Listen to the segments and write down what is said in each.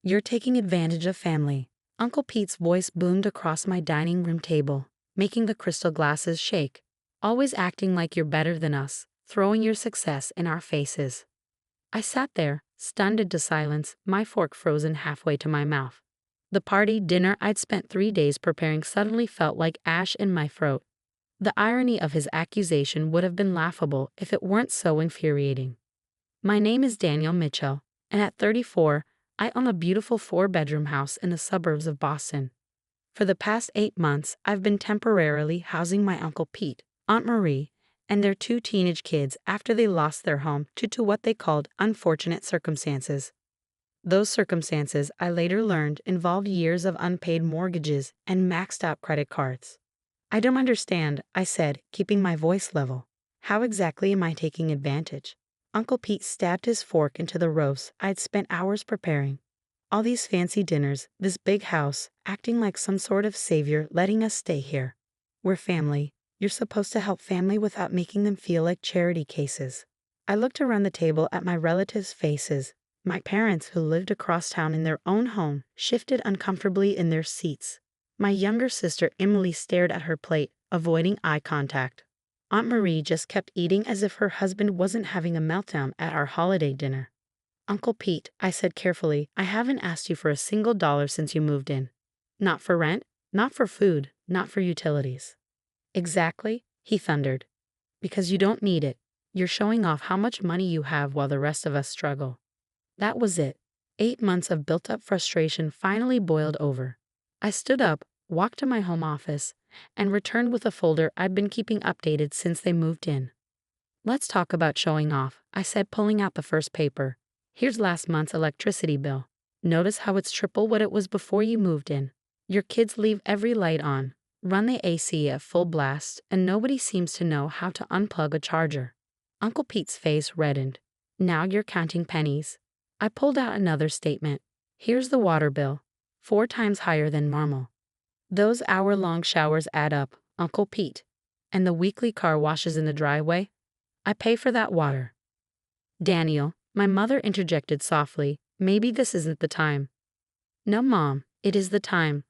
You're taking advantage of family. Uncle Pete's voice boomed across my dining room table, making the crystal glasses shake. Always acting like you're better than us, throwing your success in our faces. I sat there, stunned into silence, my fork frozen halfway to my mouth. The party dinner I'd spent 3 days preparing suddenly felt like ash in my throat. The irony of his accusation would have been laughable if it weren't so infuriating. My name is Daniel Mitchell, and at 34, I own a beautiful 4-bedroom house in the suburbs of Boston. For the past 8 months, I've been temporarily housing my Uncle Pete, Aunt Marie, and their 2 teenage kids after they lost their home due to what they called unfortunate circumstances. Those circumstances, I later learned, involved years of unpaid mortgages and maxed out credit cards. I don't understand, I said, keeping my voice level. How exactly am I taking advantage? Uncle Pete stabbed his fork into the roast I'd spent hours preparing. All these fancy dinners, this big house, acting like some sort of savior letting us stay here. We're family. You're supposed to help family without making them feel like charity cases. I looked around the table at my relatives' faces. My parents, who lived across town in their own home, shifted uncomfortably in their seats. My younger sister Emily stared at her plate, avoiding eye contact. Aunt Marie just kept eating as if her husband wasn't having a meltdown at our holiday dinner. Uncle Pete, I said carefully, I haven't asked you for a single dollar since you moved in. Not for rent, not for food, not for utilities. Exactly, he thundered. Because you don't need it. You're showing off how much money you have while the rest of us struggle. That was it. 8 months of built-up frustration finally boiled over. I stood up, walked to my home office, and returned with a folder I'd been keeping updated since they moved in. Let's talk about showing off, I said, pulling out the first paper. Here's last month's electricity bill. Notice how it's triple what it was before you moved in. Your kids leave every light on, run the AC at full blast, and nobody seems to know how to unplug a charger. Uncle Pete's face reddened. Now you're counting pennies. I pulled out another statement. Here's the water bill, 4 times higher than normal. Those hour-long showers add up, Uncle Pete. And the weekly car washes in the driveway? I pay for that water. Daniel, my mother interjected softly, maybe this isn't the time. No, Mom, it is the time.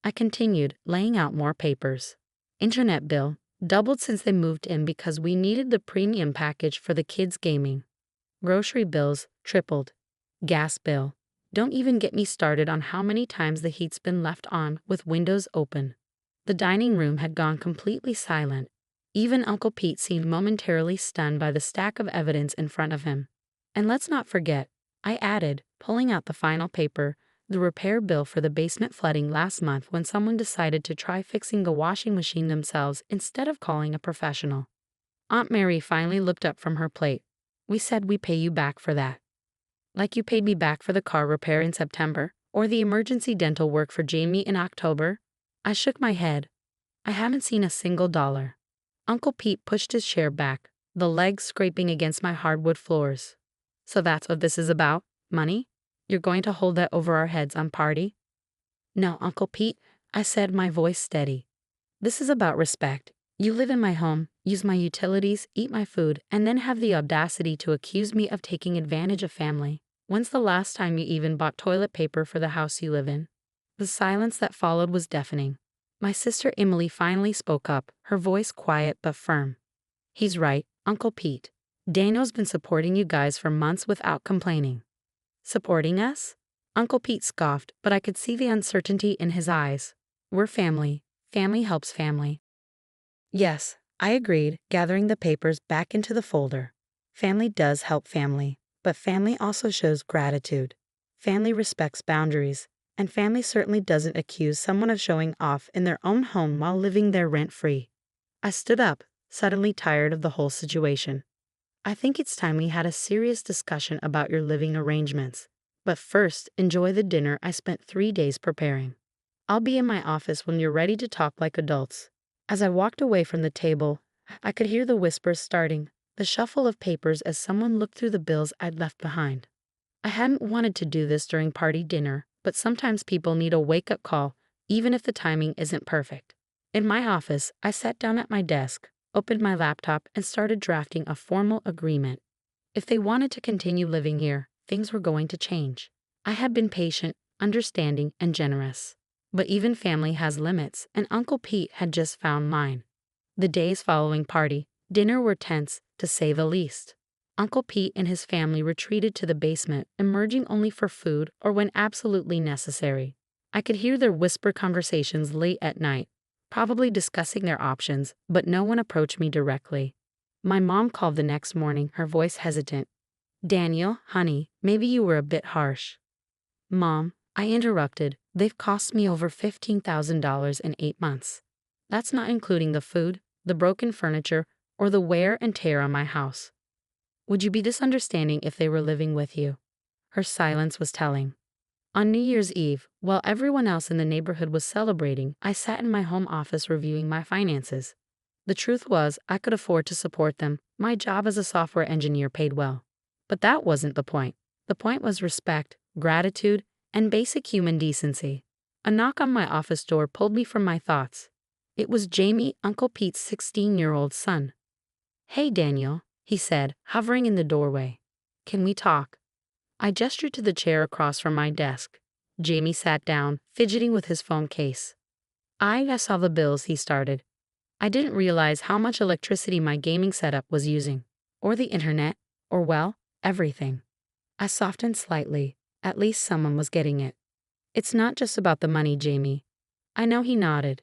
I continued, laying out more papers. Internet bill, doubled since they moved in because we needed the premium package for the kids' gaming. Grocery bills, tripled. Gas bill. Don't even get me started on how many times the heat's been left on with windows open. The dining room had gone completely silent. Even Uncle Pete seemed momentarily stunned by the stack of evidence in front of him. And let's not forget, I added, pulling out the final paper, the repair bill for the basement flooding last month when someone decided to try fixing the washing machine themselves instead of calling a professional. Aunt Mary finally looked up from her plate. We said we pay you back for that. Like you paid me back for the car repair in September, or the emergency dental work for Jamie in October? I shook my head. I haven't seen a single dollar. Uncle Pete pushed his chair back, the legs scraping against my hardwood floors. So that's what this is about? Money? You're going to hold that over our heads on party? No, Uncle Pete, I said, my voice steady. This is about respect. You live in my home, use my utilities, eat my food, and then have the audacity to accuse me of taking advantage of family. When's the last time you even bought toilet paper for the house you live in? The silence that followed was deafening. My sister Emily finally spoke up, her voice quiet but firm. He's right, Uncle Pete. Daniel's been supporting you guys for months without complaining. Supporting us? Uncle Pete scoffed, but I could see the uncertainty in his eyes. We're family. Family helps family. Yes, I agreed, gathering the papers back into the folder. Family does help family, but family also shows gratitude. Family respects boundaries, and family certainly doesn't accuse someone of showing off in their own home while living there rent-free. I stood up, suddenly tired of the whole situation. I think it's time we had a serious discussion about your living arrangements. But first, enjoy the dinner I spent 3 days preparing. I'll be in my office when you're ready to talk like adults. As I walked away from the table, I could hear the whispers starting, the shuffle of papers as someone looked through the bills I'd left behind. I hadn't wanted to do this during party dinner, but sometimes people need a wake-up call, even if the timing isn't perfect. In my office, I sat down at my desk, opened my laptop, and started drafting a formal agreement. If they wanted to continue living here, things were going to change. I had been patient, understanding, and generous. But even family has limits, and Uncle Pete had just found mine. The days following party, dinner were tense, to say the least. Uncle Pete and his family retreated to the basement, emerging only for food or when absolutely necessary. I could hear their whispered conversations late at night, probably discussing their options, but no one approached me directly. My mom called the next morning, her voice hesitant. "Daniel, honey, maybe you were a bit harsh." "Mom," I interrupted, "they've cost me over $15,000 in 8 months. That's not including the food, the broken furniture, or the wear and tear on my house. Would you be misunderstanding if they were living with you?" Her silence was telling. On New Year's Eve, while everyone else in the neighborhood was celebrating, I sat in my home office reviewing my finances. The truth was, I could afford to support them. My job as a software engineer paid well. But that wasn't the point. The point was respect, gratitude, and basic human decency. A knock on my office door pulled me from my thoughts. It was Jamie, Uncle Pete's 16-year-old son. "Hey, Daniel," he said, hovering in the doorway. "Can we talk?" I gestured to the chair across from my desk. Jamie sat down, fidgeting with his phone case. I saw the bills," he started. "I didn't realize how much electricity my gaming setup was using. Or the internet. Or, well, everything." I softened slightly. At least someone was getting it. "It's not just about the money, Jamie." I know, he nodded.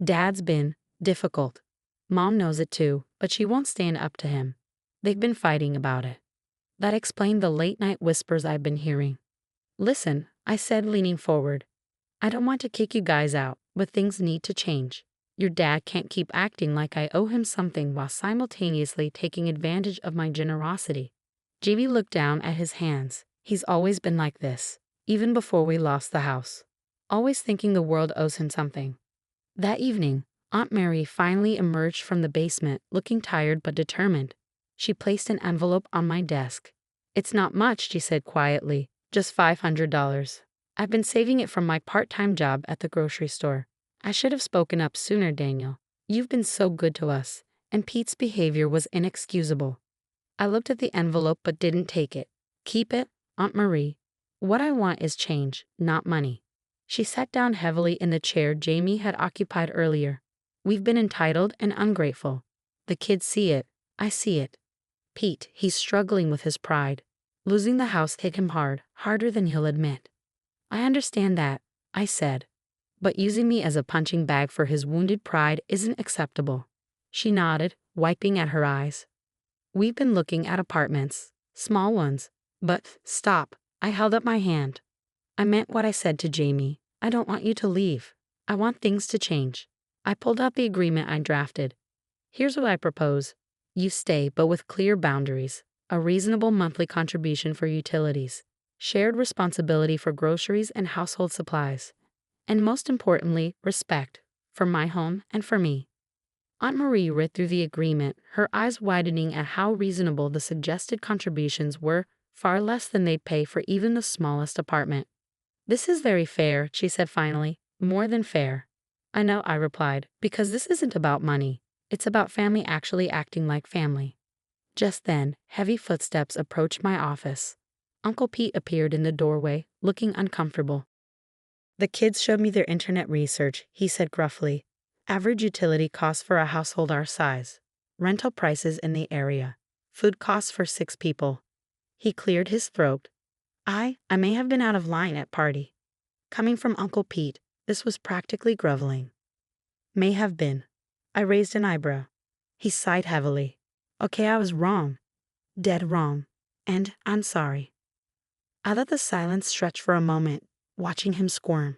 "Dad's been difficult. Mom knows it too, but she won't stand up to him. They've been fighting about it." That explained the late-night whispers I've been hearing. "Listen," I said, leaning forward. "I don't want to kick you guys out, but things need to change. Your dad can't keep acting like I owe him something while simultaneously taking advantage of my generosity." Jamie looked down at his hands. "He's always been like this, even before we lost the house. Always thinking the world owes him something." That evening, Aunt Mary finally emerged from the basement, looking tired but determined. She placed an envelope on my desk. "It's not much," she said quietly, "just $500. I've been saving it from my part-time job at the grocery store. I should have spoken up sooner, Daniel. You've been so good to us, and Pete's behavior was inexcusable." I looked at the envelope but didn't take it. "Keep it, Aunt Marie. What I want is change, not money." She sat down heavily in the chair Jamie had occupied earlier. "We've been entitled and ungrateful. The kids see it. I see it. Pete, he's struggling with his pride. Losing the house hit him hard, harder than he'll admit." "I understand that," I said. "But using me as a punching bag for his wounded pride isn't acceptable." She nodded, wiping at her eyes. "We've been looking at apartments, small ones. But stop." I held up my hand. "I meant what I said to Jamie. I don't want you to leave. I want things to change." I pulled out the agreement I drafted. "Here's what I propose. You stay, but with clear boundaries. A reasonable monthly contribution for utilities. Shared responsibility for groceries and household supplies. And most importantly, respect. For my home and for me." Aunt Marie read through the agreement, her eyes widening at how reasonable the suggested contributions were, far less than they'd pay for even the smallest apartment. "This is very fair," she said finally. "More than fair." "I know," I replied, "because this isn't about money. It's about family actually acting like family." Just then, heavy footsteps approached my office. Uncle Pete appeared in the doorway, looking uncomfortable. "The kids showed me their internet research," he said gruffly. "Average utility costs for a household our size. Rental prices in the area. Food costs for 6 people." He cleared his throat. I may have been out of line at party. Coming from Uncle Pete, this was practically groveling. "May have been." I raised an eyebrow. He sighed heavily. "Okay, I was wrong. Dead wrong. And I'm sorry." I let the silence stretch for a moment, watching him squirm.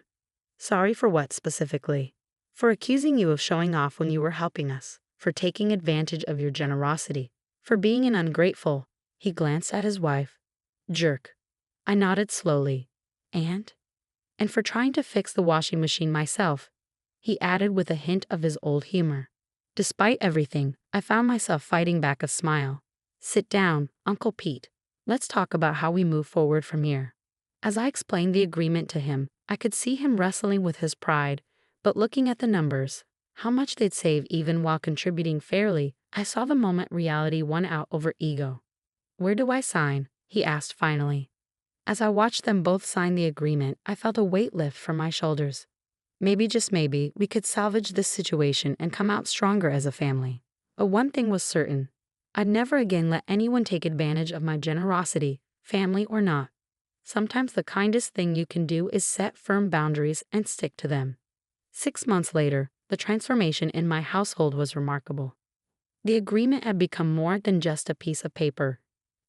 "Sorry for what specifically?" "For accusing you of showing off when you were helping us. For taking advantage of your generosity. For being an ungrateful." He glanced at his wife. "Jerk." I nodded slowly. "And for trying to fix the washing machine myself," he added with a hint of his old humor. Despite everything, I found myself fighting back a smile. "Sit down, Uncle Pete. Let's talk about how we move forward from here." As I explained the agreement to him, I could see him wrestling with his pride, but looking at the numbers, how much they'd save even while contributing fairly, I saw the moment reality won out over ego. "Where do I sign?" he asked finally. As I watched them both sign the agreement, I felt a weight lift from my shoulders. Maybe, just maybe, we could salvage this situation and come out stronger as a family. But one thing was certain. I'd never again let anyone take advantage of my generosity, family or not. Sometimes the kindest thing you can do is set firm boundaries and stick to them. 6 months later, the transformation in my household was remarkable. The agreement had become more than just a piece of paper.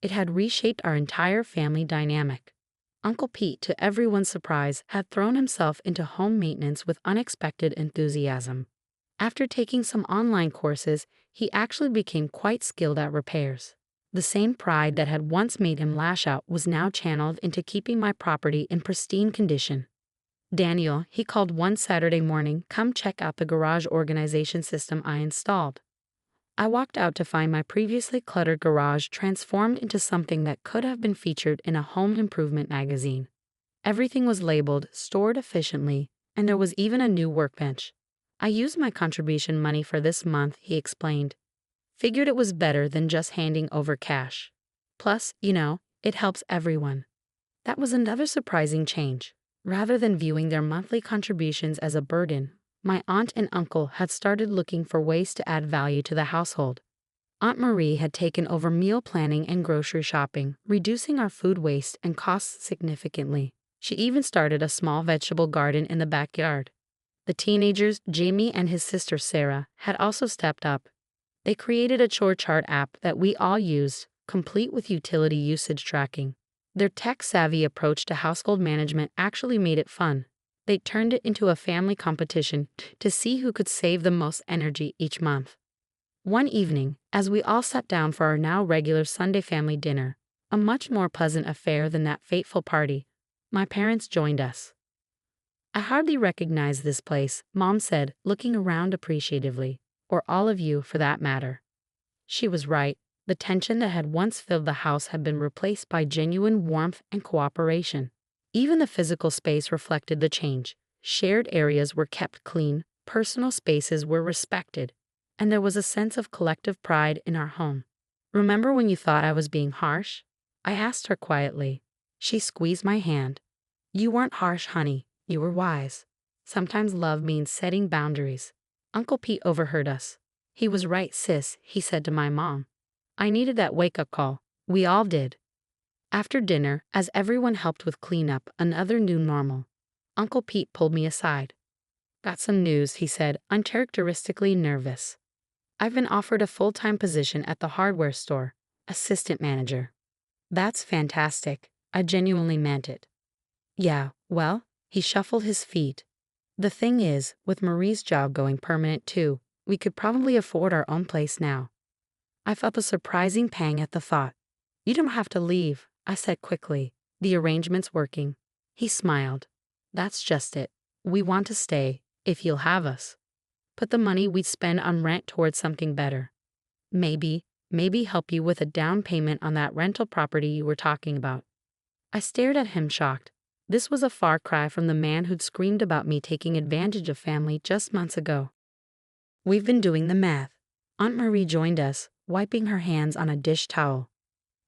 It had reshaped our entire family dynamic. Uncle Pete, to everyone's surprise, had thrown himself into home maintenance with unexpected enthusiasm. After taking some online courses, he actually became quite skilled at repairs. The same pride that had once made him lash out was now channeled into keeping my property in pristine condition. Daniel, he called one Saturday morning, come check out the garage organization system I installed. I walked out to find my previously cluttered garage transformed into something that could have been featured in a home improvement magazine. Everything was labeled, stored efficiently, and there was even a new workbench. I used my contribution money for this month, he explained. Figured it was better than just handing over cash. Plus, it helps everyone. That was another surprising change. Rather than viewing their monthly contributions as a burden, my aunt and uncle had started looking for ways to add value to the household. Aunt Marie had taken over meal planning and grocery shopping, reducing our food waste and costs significantly. She even started a small vegetable garden in the backyard. The teenagers, Jamie and his sister Sarah, had also stepped up. They created a chore chart app that we all used, complete with utility usage tracking. Their tech-savvy approach to household management actually made it fun. They turned it into a family competition to see who could save the most energy each month. One evening, as we all sat down for our now regular Sunday family dinner, a much more pleasant affair than that fateful party, my parents joined us. I hardly recognize this place, Mom said, looking around appreciatively, or all of you for that matter. She was right. The tension that had once filled the house had been replaced by genuine warmth and cooperation. Even the physical space reflected the change. Shared areas were kept clean, personal spaces were respected, and there was a sense of collective pride in our home. Remember when you thought I was being harsh? I asked her quietly. She squeezed my hand. You weren't harsh, honey. You were wise. Sometimes love means setting boundaries. Uncle Pete overheard us. He was right, sis, he said to my mom. I needed that wake-up call. We all did. After dinner, as everyone helped with cleanup, another new normal, Uncle Pete pulled me aside. Got some news, he said, uncharacteristically nervous. I've been offered a full-time position at the hardware store, assistant manager. That's fantastic. I genuinely meant it. Yeah, well, he shuffled his feet. The thing is, with Marie's job going permanent too, we could probably afford our own place now. I felt a surprising pang at the thought. You don't have to leave, I said quickly. The arrangement's working. He smiled. That's just it. We want to stay, if you'll have us. Put the money we'd spend on rent towards something better. Maybe help you with a down payment on that rental property you were talking about. I stared at him shocked. This was a far cry from the man who'd screamed about me taking advantage of family just months ago. We've been doing the math. Aunt Marie joined us, wiping her hands on a dish towel.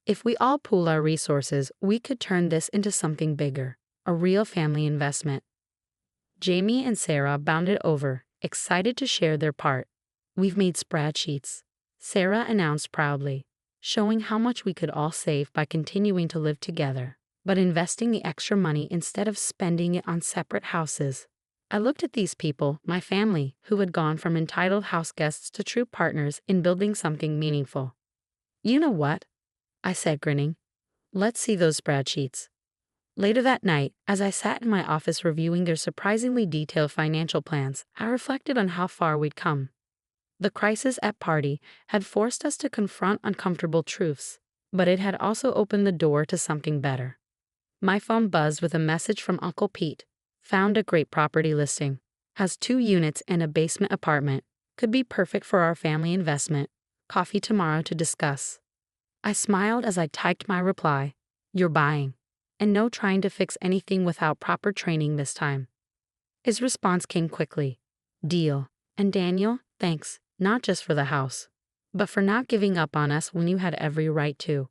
If we all pool our resources, we could turn this into something bigger, a real family investment. Jamie and Sarah bounded over, excited to share their part. We've made spreadsheets, Sarah announced proudly, showing how much we could all save by continuing to live together, but investing the extra money instead of spending it on separate houses. I looked at these people, my family, who had gone from entitled house guests to true partners in building something meaningful. You know what? I said, grinning. Let's see those spreadsheets. Later that night, as I sat in my office reviewing their surprisingly detailed financial plans, I reflected on how far we'd come. The crisis at Party had forced us to confront uncomfortable truths, but it had also opened the door to something better. My phone buzzed with a message from Uncle Pete. Found a great property listing. Has 2 units and a basement apartment. Could be perfect for our family investment. Coffee tomorrow to discuss. I smiled as I typed my reply. You're buying. And no trying to fix anything without proper training this time. His response came quickly. Deal. And Daniel, thanks, not just for the house, but for not giving up on us when you had every right to.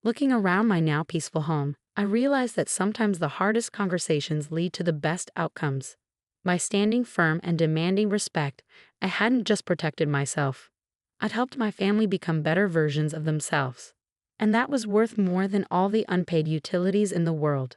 Looking around my now peaceful home, I realized that sometimes the hardest conversations lead to the best outcomes. By standing firm and demanding respect, I hadn't just protected myself. I'd helped my family become better versions of themselves. And that was worth more than all the unpaid utilities in the world.